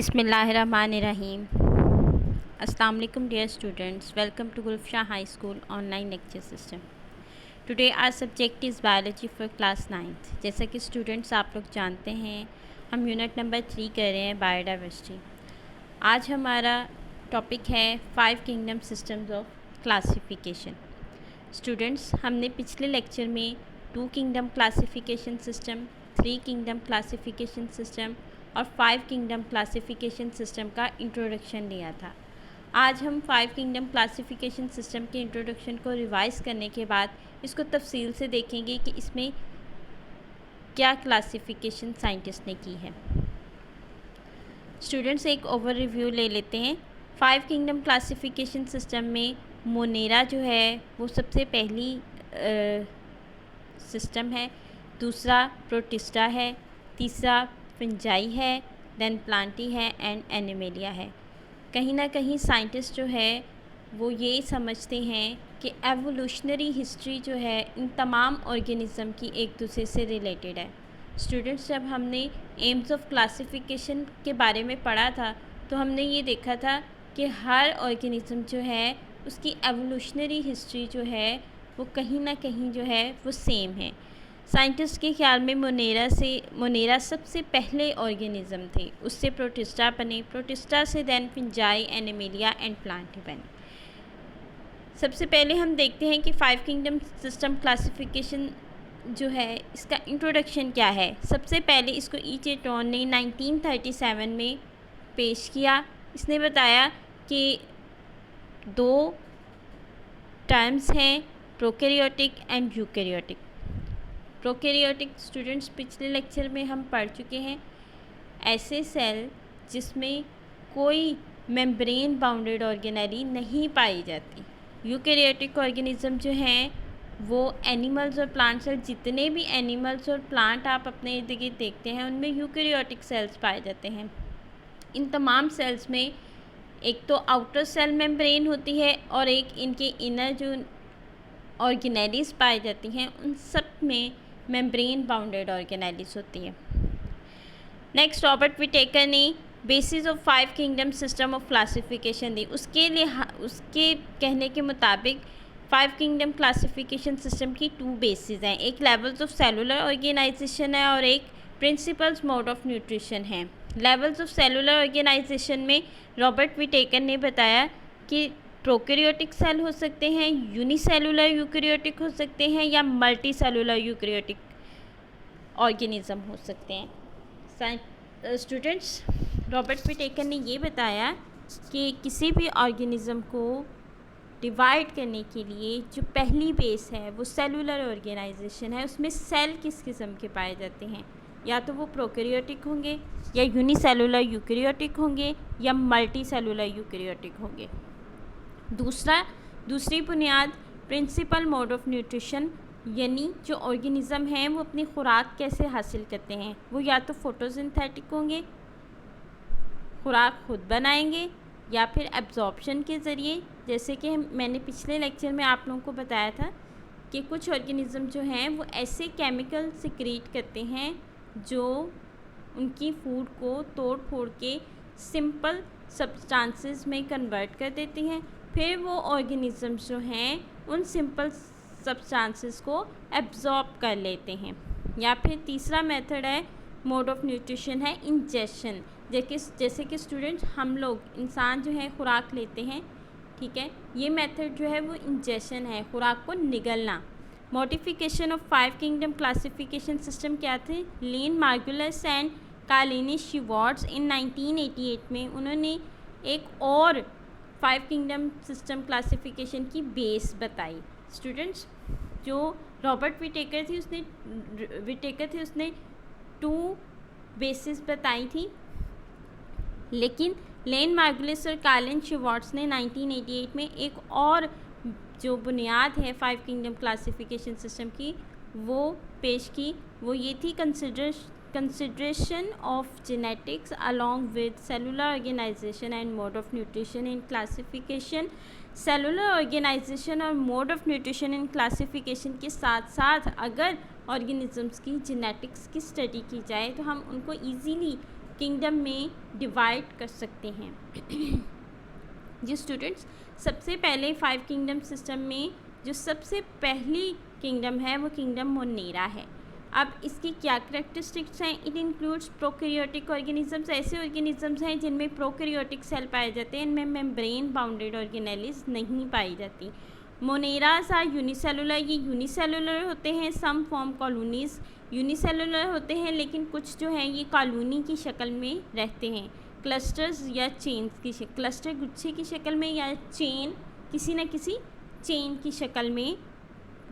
बिस्मिल्लाहिर्रहमानिर्रहीम। अस्सलाम वालेकुम dear students, welcome to Gulfshah high school online lecture system. Today our subject is biology for class 9th। जैसा कि students आप लोग जानते हैं, हम यूनिट नंबर 3 कर रहे हैं बायोडाइवर्सिटी। आज हमारा टॉपिक है 5 kingdom systems of classification. Students, हमने पिछले लेक्चर में 2 kingdom classification system, 3 kingdom classification system और 5 किंगडम क्लासिफिकेशन सिस्टम का इंट्रोडक्शन लिया था। आज हम 5 किंगडम क्लासिफिकेशन सिस्टम के इंट्रोडक्शन को रिवाइज़ करने के बाद इसको तफसील से देखेंगे कि इसमें क्या क्लासिफिकेशन साइंटिस्ट ने की है। स्टूडेंट्स, एक ओवर रिव्यू ले लेते हैं। 5 किंगडम क्लासिफिकेशन सिस्टम में मोनेरा जो है वो सबसे पहली सिस्टम है, दूसरा प्रोटिस्टा है, तीसरा फंजाई है, देन प्लांटी है एंड एनिमेलिया है। कहीं ना कहीं साइंटिस्ट जो है वो ये समझते हैं कि एवोल्यूशनरी हिस्ट्री जो है इन तमाम ऑर्गेनिज़म की एक दूसरे से रिलेटेड है। स्टूडेंट्स, जब हमने एम्स ऑफ क्लासिफिकेशन के बारे में पढ़ा था तो हमने ये देखा था कि हर ऑर्गेनिज़म जो है उसकी एवोल्यूशनरी हिस्ट्री जो है वो कहीं ना कहीं जो है वो सेम है। साइंटिस्ट के ख्याल में मोनेरा सबसे पहले ऑर्गेनिज़म थे, उससे प्रोटिस्टा बने, प्रोटिस्टा से then fungi, animalia and plantae बने। सबसे पहले हम देखते हैं कि 5 किंगडम सिस्टम क्लासिफिकेशन जो है इसका इंट्रोडक्शन क्या है। सबसे पहले इसको ईचेटॉन ने 1937 में पेश किया। इसने बताया कि 2 टर्म्स हैं, prokaryotic and eukaryotic. Prokaryotic students पिछले लेक्चर में हम पढ़ चुके हैं, ऐसे सेल जिसमें कोई मेम्ब्रेन बाउंडेड ऑर्गेनेली नहीं पाई जाती। यूकैरियोटिक ऑर्गेनिज़म जो हैं वो एनिमल्स और प्लांट सेल, जितने भी एनिमल्स और प्लांट आप अपने इर्द गिर्द देखते हैं उनमें यूकैरियोटिक सेल्स पाए जाते हैं। इन तमाम सेल्स में एक तो आउटर सेल मेम्ब्रेन होती है और एक इनके इनर जो ऑर्गेनेलीज पाई जाती हैं उन सब में मेम्ब्रेन बाउंडेड ऑर्गेनेलीज होती है। नेक्स्ट, रॉबर्ट विटेकर ने basis of 5 kingdom system of classification दी। उसके कहने के मुताबिक 5 किंगडम क्लासिफिकेशन सिस्टम की 2 बेसिस हैं, एक लेवल्स ऑफ सेलुलर ऑर्गेनाइजेशन है और एक प्रिंसिपल्स मोड ऑफ न्यूट्रिशन है। लेवल्स ऑफ सेलुलर ऑर्गेनाइजेशन में रॉबर्ट विटेकर ने बताया कि प्रोकैरियोटिक सेल हो सकते हैं, यूनिसेलुलर यूकैरियोटिक हो सकते हैं या मल्टी सेलुलर यूकैरियोटिक ऑर्गेनिज़म हो सकते हैं। स्टूडेंट्स, रॉबर्ट विटेकर ने ये बताया कि किसी भी ऑर्गेनिज़म को डिवाइड करने के लिए जो पहली बेस है वो सेलुलर ऑर्गेनाइजेशन है। उसमें सेल किस किस्म के पाए जाते हैं, या तो वो प्रोकैरियोटिक होंगे या यूनिसेलुलर यूकैरियोटिक होंगे या मल्टी सेलुलर यूकैरियोटिक होंगे। दूसरी बुनियाद प्रिंसिपल मोड ऑफ न्यूट्रिशन, यानी जो ऑर्गेनिज़म हैं वो अपनी खुराक कैसे हासिल करते हैं। वो या तो फोटोसिंथेटिक होंगे, खुराक खुद बनाएंगे, या फिर एब्जॉर्प्शन के ज़रिए, जैसे कि मैंने पिछले लेक्चर में आप लोगों को बताया था कि कुछ ऑर्गेनिज़म जो हैं वो ऐसे केमिकल सिक्रीट करते हैं जो उनकी फूड को तोड़ फोड़ के सिंपल सब्सटेंसेस में कन्वर्ट कर देती हैं। फिर वो ऑर्गेनिज़म्स जो हैं उन सिंपल सब्सटेंसेस को एब्जॉर्ब कर लेते हैं। या फिर तीसरा मेथड है मोड ऑफ न्यूट्रिशन है इंजेशन। जैसे कि स्टूडेंट्स, हम लोग इंसान जो है खुराक लेते हैं, ठीक है, ये मेथड जो है वो इंजेशन है, खुराक को निगलना। Modification of 5 kingdom classification system क्या थे? लीन मार्गुलस एंड कार्लिनिस शिवार्ट्स इन 1988 में उन्होंने एक और 5 किंगडम सिस्टम क्लासिफिकेशन की बेस बताई। स्टूडेंट्स, जो रॉबर्ट विटेकर थे उसने 2 बेसिस बताई थी, लेकिन लेन मार्गुलिस और कार्लिन शिवार्ट्स ने 1988 में एक और जो बुनियाद है 5 किंगडम क्लासिफिकेशन सिस्टम की वो पेश की। वो ये थी consideration of genetics along with cellular organization and mode of nutrition in classification। Cellular organisation और mode of nutrition in classification के साथ साथ अगर ऑर्गेनिज़म्स की जेनेटिक्स की स्टडी की जाए तो हम उनको ईजीली किंगडम में डिवाइड कर सकते हैं। जी स्टूडेंट्स, सबसे पहले 5 किंगडम सिस्टम में जो सबसे पहली किंगडम है वो किंगडम मोनेरा है। अब इसकी क्या करेक्टरिस्टिक्स हैं? It includes prokaryotic organisms. ऐसे ऑर्गेनिजम्स हैं जिनमें प्रोकैरियोटिक सेल पाए जाते हैं, इनमें मेम्ब्रेन बाउंडेड ऑर्गेनेलिस नहीं पाई जाती। मोनेरास आर यूनिसेलुलर, ये यूनिसेलुलर होते हैं। सम फॉर्म कॉलोनीज यूनिसेलुलर होते हैं, लेकिन कुछ जो हैं ये कॉलोनी की शक्ल में रहते हैं। क्लस्टर्स या चेन्स की क्लस्टर गुच्छे की शक्ल में या चेन किसी न किसी चेन की शक्ल में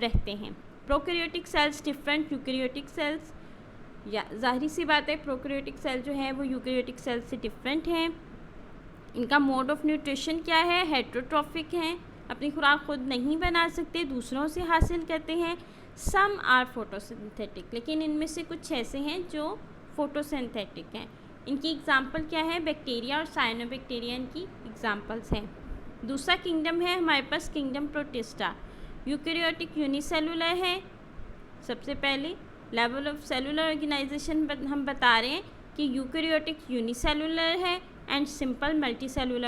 रहते हैं। Prokaryotic sales different eukaryotic cells, या जाहिर सी बात है प्रोकैरियोटिक सेल जो है वो यूकैरियोटिक सेल से डिफरेंट हैं। इनका मोड ऑफ न्यूट्रिशन क्या है? हेट्रोट्रॉफिक हैं, अपनी खुराक खुद नहीं बना सकते, दूसरों से हासिल करते हैं। सम आर फोटोसिंथेटिक, लेकिन इनमें से कुछ ऐसे हैं जो फोटोसिंथेटिक हैं। इनकी एग्जांपल क्या है? बैक्टीरिया और साइनोबैक्टीरिया इनकी एग्जांपल्स हैं। दूसरा किंगडम है हमारे पास किंगडम प्रोटिस्टा। यूकैरियोटिक यूनिसेलुलर है। सबसे पहले लेवल ऑफ सेलुलर ऑर्गेनाइजेशन हम बता रहे हैं कि यूकैरियोटिक यूनिसेलुलर है एंड सिंपल मल्टीसेलुलर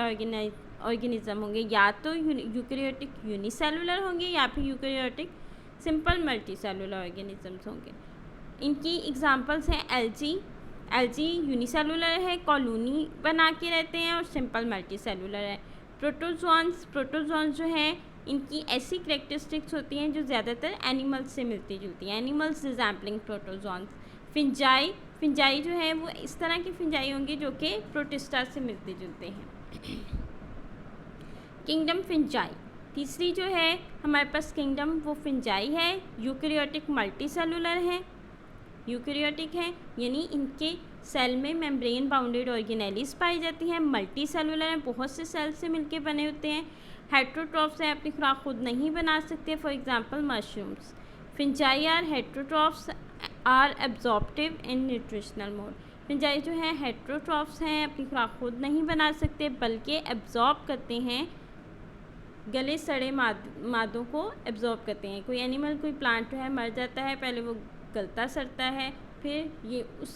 ऑर्गेनिज्म होंगे। या तो यूकैरियोटिक यूनिसेलुलर होंगे या फिर यूकैरियोटिक सिंपल मल्टीसेलुलर ऑर्गेनिजम्स होंगे। इनकी एग्जांपल्स हैं एल्गी। एल्गी यूनिसेलुलर है, कॉलोनी बना के रहते हैं और सिंपल मल्टीसेलुलर है। प्रोटोजोन्स जो हैं इनकी ऐसी करेक्टरिस्टिक्स होती हैं जो ज़्यादातर एनिमल्स से मिलती जुलती हैं। Animals resembling protozoans. फिंजाई जो है वो इस तरह की फिंजाई होंगी जो कि प्रोटिस्टा से मिलते जुलते हैं। किंगडम फिंजाई। तीसरी जो है हमारे पास किंगडम वो फिंजाई है। यूकैरियोटिक मल्टीसेलुलर है, यूकैरियोटिक है यानी इनके सेल में मेम्ब्रेन बाउंडेड ऑर्गेनेलिस पाई जाती हैं। मल्टी सेलुलर हैं, बहुत से सेल से मिलके बने होते हैं। हेट्रोट्रॉफ्स हैं, अपनी खुराक खुद नहीं बना सकते, for example mushrooms. Fungi are heterotrophs are absorptive in nutritional mode. Fungi जो है हेट्रोट्रॉफ्स हैं, अपनी खुराक खुद नहीं बना सकते बल्कि एब्जॉर्ब करते हैं, गले सड़े मादों को एब्जॉर्ब करते हैं। कोई एनिमल कोई प्लांट जो है मर जाता है, पहले वो गलता सड़ता है, फिर ये उस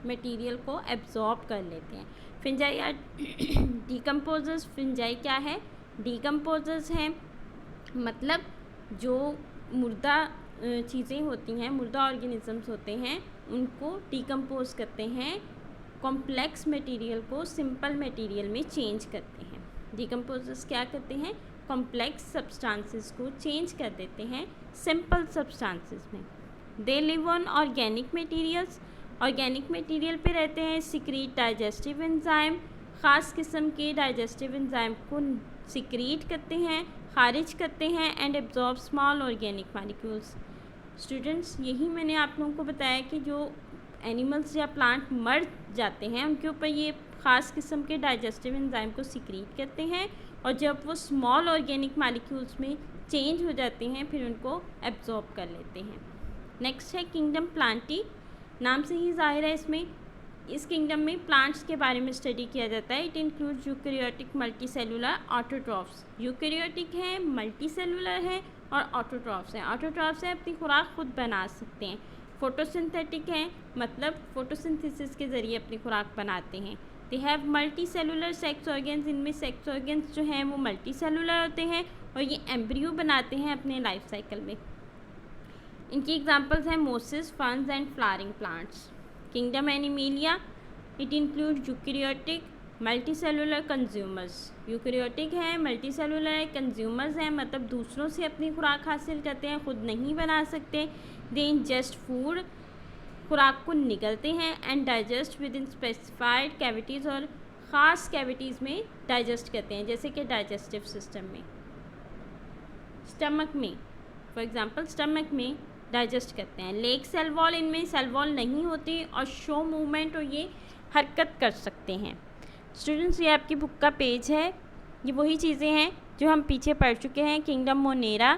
मटेरियल को एब्जॉर्ब कर लेते हैं। फिंजाई आर डिकम्पोजर्स। फिंजाई क्या है? डिकम्पोजर्स हैं, मतलब जो मुर्दा चीज़ें होती हैं, मुर्दा ऑर्गेनिजम्स होते हैं, उनको डिकम्पोज करते हैं, कॉम्प्लेक्स मटेरियल को सिंपल मटेरियल में चेंज करते हैं। डिकम्पोजर्स क्या करते हैं? कॉम्प्लेक्स सब्सटेंसेस को चेंज कर देते हैं सिंपल सब्सटेंसेस में। They live on organic materials. Organic material पे रहते हैं। सिक्रीट डाइजेस्टिव एंजाइम, ख़ास किस्म के डाइजेस्टिव एंजाइम को सिक्रीट करते हैं, खारिज करते हैं and absorb small organic molecules. Students, यही मैंने आप लोगों को बताया कि जो एनिमल्स या प्लांट मर जाते हैं उनके ऊपर ये ख़ास किस्म के डाइजेस्टिव एंजाइम को सिक्रीट करते हैं और जब वो स्मॉल ऑर्गेनिक मॉलिक्यूल्स में चेंज हो जाते हैं फिर उनको एब्जॉर्ब कर लेते हैं। नेक्स्ट है किंगडम प्लांटी। नाम से ही जाहिर है इसमें इस किंगडम में प्लांट्स के बारे में स्टडी किया जाता है। It includes eukaryotic multicellular autotrophs. Eukaryotic है, मल्टीसेलुलर है और ऑटोट्रॉफ्स हैं। ऑटोट्रॉफ्स हैं, अपनी खुराक खुद बना सकते हैं। फोटोसिंथेटिक हैं, मतलब फोटोसिंथेसिस के ज़रिए अपनी खुराक बनाते हैं। They have multi cellular sex organs. इनमें सेक्स ऑर्गेन्स जो हैं वो मल्टी सेलुलर होते हैं और ये एम्ब्रियो बनाते हैं अपने लाइफ साइकिल में। इनकी एग्जांपल्स हैं Moses, ferns and flowering plants. Kingdom animalia. It include eukaryotic multicellular consumers. Eukaryotic हैं, मल्टीसेलुलर है, कंज्यूमर्स हैं, मतलब दूसरों से अपनी खुराक हासिल करते हैं, खुद नहीं बना सकते। दे इंजेस्ट फूड, खुराक को निगलते हैं and digest with in specified cavities, और ख़ास कैविटीज़ में डाइजेस्ट करते हैं, जैसे कि डाइजेस्टिव सिस्टम में, स्टमक में, फॉर एग्जांपल स्टमक में डाइजेस्ट करते हैं। लेग सेल वॉल, इनमें सेल वॉल नहीं होती और शो मूवमेंट, और ये हरकत कर सकते हैं। स्टूडेंट्स, ये आपकी बुक का पेज है, ये वही चीज़ें हैं जो हम पीछे पढ़ चुके हैं। Kingdom monera.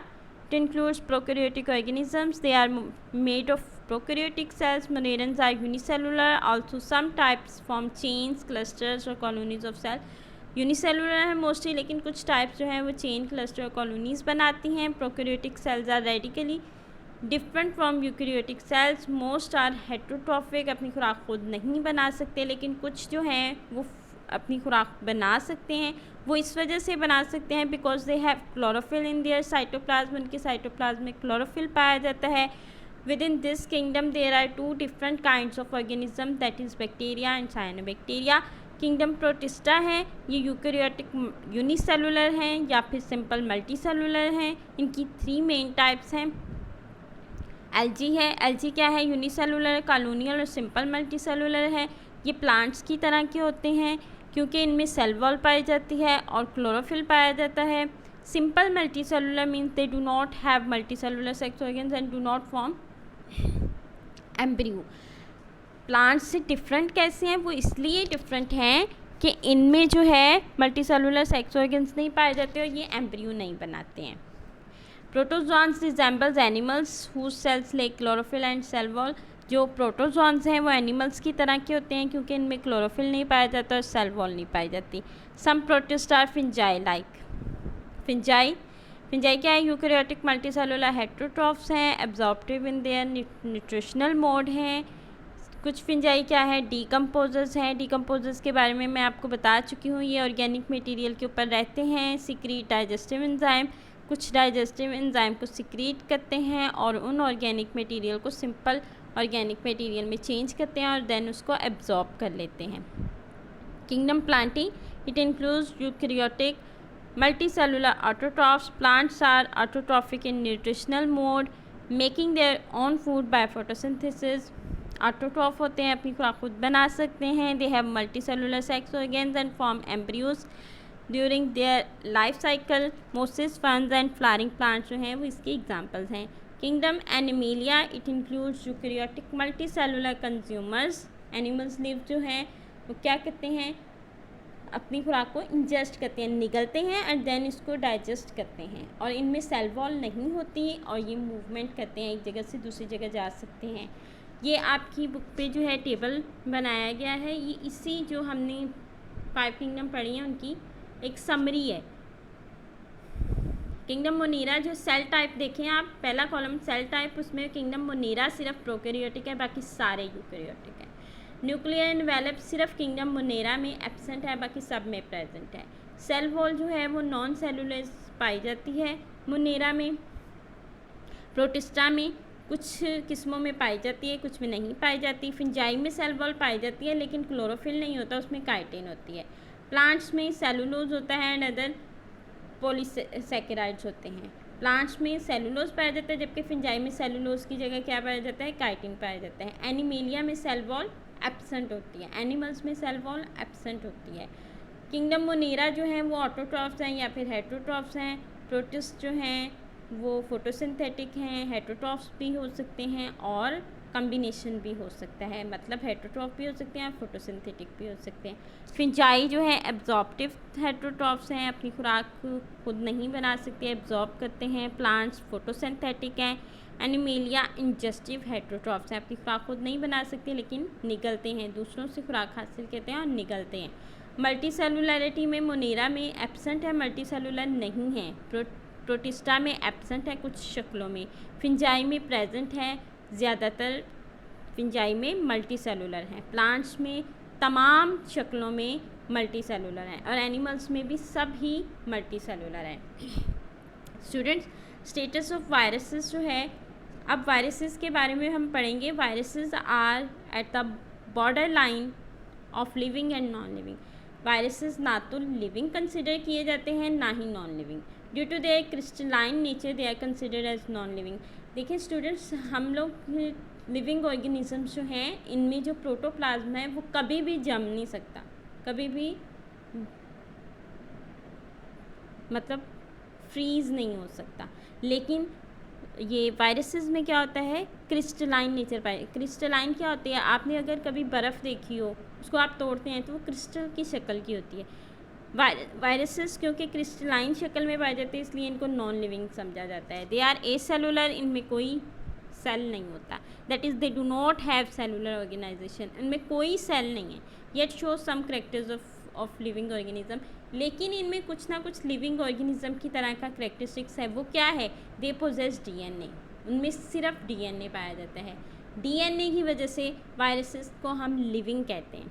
It includes prokaryotic organisms. They are made of prokaryotic cells. Monerans are unicellular. Also some types form chains, clusters और colonies of cell. यूनिसेलुलर है मोस्टली, लेकिन कुछ टाइप्स जो हैं वो चेन, क्लस्टर और कॉलोनीज़ बनाती हैं। Prokaryotic cells are radically different from eukaryotic cells, most are heterotrophic, अपनी खुराक खुद नहीं बना सकते, लेकिन कुछ जो हैं वो अपनी खुराक बना सकते हैं। वो इस वजह से बना सकते हैं because they have chlorophyll in their cytoplasm, उनके साइटोप्लाज्म में क्लोरोफिल पाया जाता है। Within this kingdom there are 2 different kinds of organism, that is bacteria and cyanobacteria. Kingdom protista है, ये यूकैरियोटिक यूनिसेलुलर हैं या फिर सिंपल मल्टी सेलुलर हैं। इनकी 3 मेन टाइप्स हैं। एल्जी है, एल्जी क्या है, यूनिसेलुलर, कॉलोनियल और सिंपल मल्टी सेलुलर है। ये प्लांट्स की तरह के होते हैं क्योंकि इनमें सेल वॉल पाई जाती है और क्लोरोफिल पाया जाता है। Simple multi cellular means they do not have multi cellular sex organs and do not form embryo. Plants से डिफरेंट कैसे हैं, वो इसलिए डिफरेंट हैं कि इनमें जो है मल्टी सेलुलर सेक्स ऑर्गन्स नहीं पाए जाते और ये एम्ब्रियो नहीं बनाते हैं। Protozoans resembles animals whose cells like chlorophyll and cell wall. जो प्रोटोजोन्स हैं वो एनिमल्स की तरह के होते हैं क्योंकि इनमें क्लोरोफिल नहीं पाया जाता और सेल वॉल नहीं पाई जाती। सम प्रोटिस्ट आर फिंजाई लाइक। फिंजाई क्या है, यूकैरियोटिक मल्टीसेलुलर हेटरोट्रॉफ्स हैं, absorptive in their nutritional mode हैं। कुछ फिंजाई क्या है, डीकम्पोजर्स हैं। डीकम्पोजर्स के बारे में मैं आपको बता चुकी हूँ, ये ऑर्गेनिक मटेरियल के ऊपर रहते हैं। सिक्रीट डाइजेस्टिव एंजाइम, कुछ डाइजेस्टिव एंजाइम को सिक्रीट करते हैं और उन ऑर्गेनिक मटेरियल को सिंपल ऑर्गेनिक मटेरियल में चेंज करते हैं और देन उसको एब्जॉर्ब कर लेते हैं। Kingdom Plantae, it includes eukaryotic multicellular autotrophs. Plants are autotrophic in nutritional mode, making their own food by photosynthesis. Autotroph होते हैं, अपनी खुराक खुद बना सकते हैं। They have multicellular sex organs and form embryos during their life cycle. Mosses, ferns and flowering plants जो हैं वो इसके examples हैं। Kingdom Animalia, it includes eukaryotic multicellular consumers. Animals live जो हैं वो क्या करते हैं, अपनी खुराक को इंजेस्ट करते हैं, निगलते हैं एंड देन इसको डाइजेस्ट करते हैं और इनमें सेल वॉल नहीं होती और ये मूवमेंट करते हैं, एक जगह से दूसरी जगह जा सकते हैं। ये आपकी बुक पे जो है टेबल बनाया गया है, ये इसी जो हमने 5 किंगडम पढ़ी हैं उनकी एक समरी है। किंगडम मोनेरा जो सेल टाइप देखें आप, पहला कॉलम सेल टाइप, उसमें किंगडम मोनेरा सिर्फ प्रोकैरियोटिक है, बाकी सारे यूकैरियोटिक है। न्यूक्लियर एनवेलप सिर्फ किंगडम मोनेरा में एब्सेंट है, बाकी सब में प्रेजेंट है। सेल वॉल जो है वो नॉन सेलुलर पाई जाती है मोनेरा में। प्रोटिस्टा में कुछ किस्मों में पाई जाती है, कुछ में नहीं पाई जाती। फिंजाई में सेल वॉल पाई जाती है लेकिन क्लोरोफिल नहीं होता, उसमें काइटिन होती है। प्लांट्स में सेलुलोज होता है एंड अदर पॉलीसैकेराइड्स होते हैं। प्लांट्स में सेलुलोज पाया जाता है जबकि फिंजाई में सेलुलोज की जगह क्या पाया जाता है, काइटिन पाया जाता है। एनिमेलिया में सेल वॉल एब्सेंट होती है, एनिमल्स में सेल वॉल एब्सेंट होती है। किंगडम मोनेरा जो हैं वो ऑटोट्रॉफ्स हैं या फिर हेटरोट्रॉफ्स हैं। प्रोटिस्ट जो हैं वो फोटोसिंथेटिक हैं, हेटरोट्रॉफ्स भी हो सकते हैं और कम्बिनेशन भी हो सकता है, मतलब हेटरोट्रॉफ भी हो सकते हैं और फोटोसिंथेटिक भी हो सकते हैं। फिंजाई जो है एब्जॉर्प्टिव हेटरोट्रॉफ्स हैं, अपनी खुराक खुद नहीं बना सकते, एब्जॉर्ब करते हैं। प्लांट्स फोटोसिंथेटिक हैं। एनिमेलिया इंजेस्टिव हेटरोट्रॉफ्स हैं, अपनी खुराक खुद नहीं बना सकते लेकिन निगलते हैं, दूसरों से खुराक हासिल करते हैं और निगलते हैं। मल्टी सेलुलरिटी में मोनेरा में एब्सेंट है, मल्टी सेलुलर नहीं है। प्रोटिस्टा में एब्सेंट है कुछ शक्लों में। फिंजाई में प्रेजेंट है, ज़्यादातर फिंजाई में मल्टी सेलुलर हैं। प्लांट्स में तमाम शक्लों में मल्टी सेलुलर हैं और एनिमल्स में भी सब ही मल्टी सेलुलर हैं। स्टूडेंट्स, स्टेटस ऑफ वायरसेस जो है, अब वायरसेस के बारे में हम पढ़ेंगे। Viruses are at the borderline of living and non living. Viruses ना तो लिविंग कंसिडर किए जाते हैं ना ही non living. Due to their crystalline nature they are considered as non living. देखिए स्टूडेंट्स, हम लोग लिविंग ऑर्गेनिजम्स जो हैं इनमें जो प्रोटोप्लाज्म है वो कभी भी जम नहीं सकता, कभी भी मतलब फ्रीज़ नहीं हो सकता। लेकिन ये वायरसेस में क्या होता है, क्रिस्टलाइन नेचर पाए। क्रिस्टलाइन क्या होती है, आपने अगर कभी बर्फ़ देखी हो, उसको आप तोड़ते हैं तो वो क्रिस्टल की शक्ल की होती है। वायरसेस क्योंकि क्रिस्टलाइन शक्ल में पाए जाते हैं इसलिए इनको नॉन लिविंग समझा जाता है। दे आर एसेलुलर, इनमें कोई सेल नहीं होता। That is they do not have cellular organization, इनमें कोई सेल नहीं है। Yet show some characters of living organism, लेकिन इनमें कुछ ना कुछ लिविंग ऑर्गेनिज्म की तरह का करेक्टरिस्टिक्स है। वो क्या है, दे पोजेस डीएनए। उनमें सिर्फ डीएनए पाया जाता है। डीएनए की वजह से वायरसेस को हम लिविंग कहते हैं।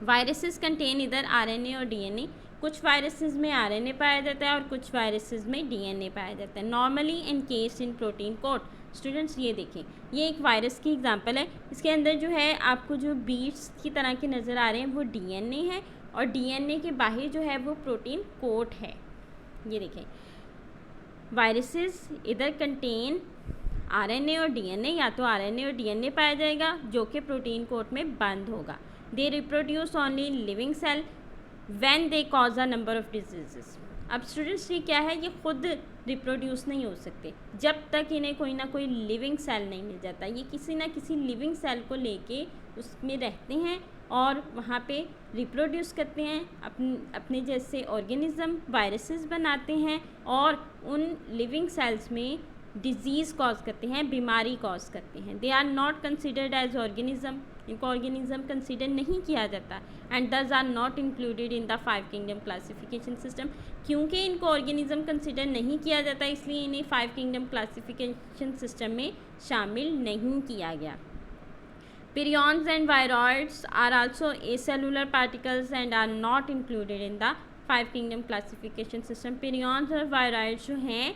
वायरसेस कंटेन इधर आरएनए और डीएनए। कुछ वायरसेस में आरएनए पाया जाता है और कुछ वायरसेस में डीएनए पाया जाता है। Normally encased in protein coat. Students ये देखें, ये एक वायरस की एग्जांपल है। इसके अंदर जो है आपको जो बीड्स की तरह के नज़र आ रहे हैं वो डीएनए है और डीएनए के बाहर जो है वो प्रोटीन कोट है। ये देखें, वायरसेस इधर कंटेन आरएनए और डीएनए, या तो आरएनए और डीएनए पाया जाएगा जो कि प्रोटीन कोट में बंद होगा। They reproduce only living cell when they cause a number of diseases. अब स्टूडेंट्स ये क्या है, ये खुद रिप्रोड्यूस नहीं हो सकते जब तक इन्हें कोई ना कोई लिविंग सेल नहीं मिल जाता। ये किसी ना किसी लिविंग सेल को लेके उसमें रहते हैं और वहाँ पे रिप्रोड्यूस करते हैं, अपने जैसे ऑर्गेनिज्म वायरसेस बनाते हैं और उन लिविंग सेल्स में डिजीज़ कॉज करते हैं, बीमारी कॉज करते हैं। They are not considered as organism, इनको ऑर्गेनिज्म कंसिडर नहीं किया जाता and thus are not included in the 5 kingdom classification system. क्योंकि इनको ऑर्गेनिज्म कंसिडर नहीं किया जाता इसलिए इन्हें 5 किंगडम क्लासिफिकेशन सिस्टम में शामिल नहीं किया गया। Prions and viroids are also acellular particles and are not included in the 5 kingdom classification system. Prions और viroids जो हैं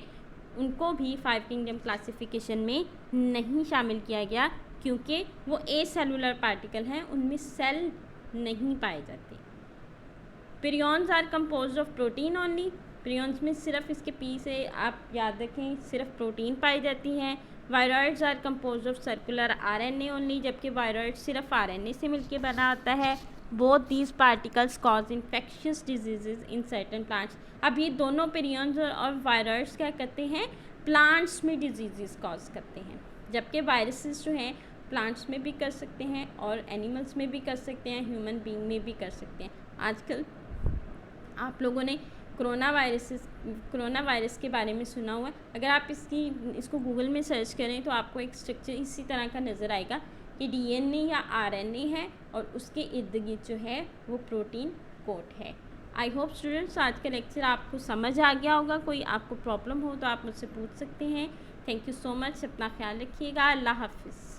उनको भी 5 kingdom classification में नहीं शामिल किया गया क्योंकि वो acellular particle हैं, उनमें सेल नहीं पाए जाते। Prions are composed of protein only. Prions में सिर्फ इसके पी से आप याद रखें सिर्फ प्रोटीन पाई जाती हैं। Viroids are composed of circular RNA only, जबकि वायरॉइड सिर्फ आरएनए से मिलकर बना आता है। Both these particles cause infectious diseases in certain plants. अब ये दोनों पेरियंस और वायरॉइड्स क्या करते हैं, प्लांट्स में डिजीजेस कॉज करते हैं, जबकि वायरसेस जो हैं प्लांट्स में भी कर सकते हैं और एनिमल्स में भी कर सकते हैं, ह्यूमन बीइंग में भी कर सकते हैं। आजकल आप लोगों ने कोरोना वायरस के बारे में सुना हुआ है। अगर आप इसको गूगल में सर्च करें तो आपको एक स्ट्रक्चर इसी तरह का नज़र आएगा कि डीएनए या आरएनए है और उसके इर्द गिर्द जो है वो प्रोटीन कोट है। आई होप स्टूडेंट्स आज का लेक्चर आपको समझ आ गया होगा। कोई आपको प्रॉब्लम हो तो आप मुझसे पूछ सकते हैं। Thank you so much. अपना ख्याल रखिएगा। अल्लाह हाफिज़।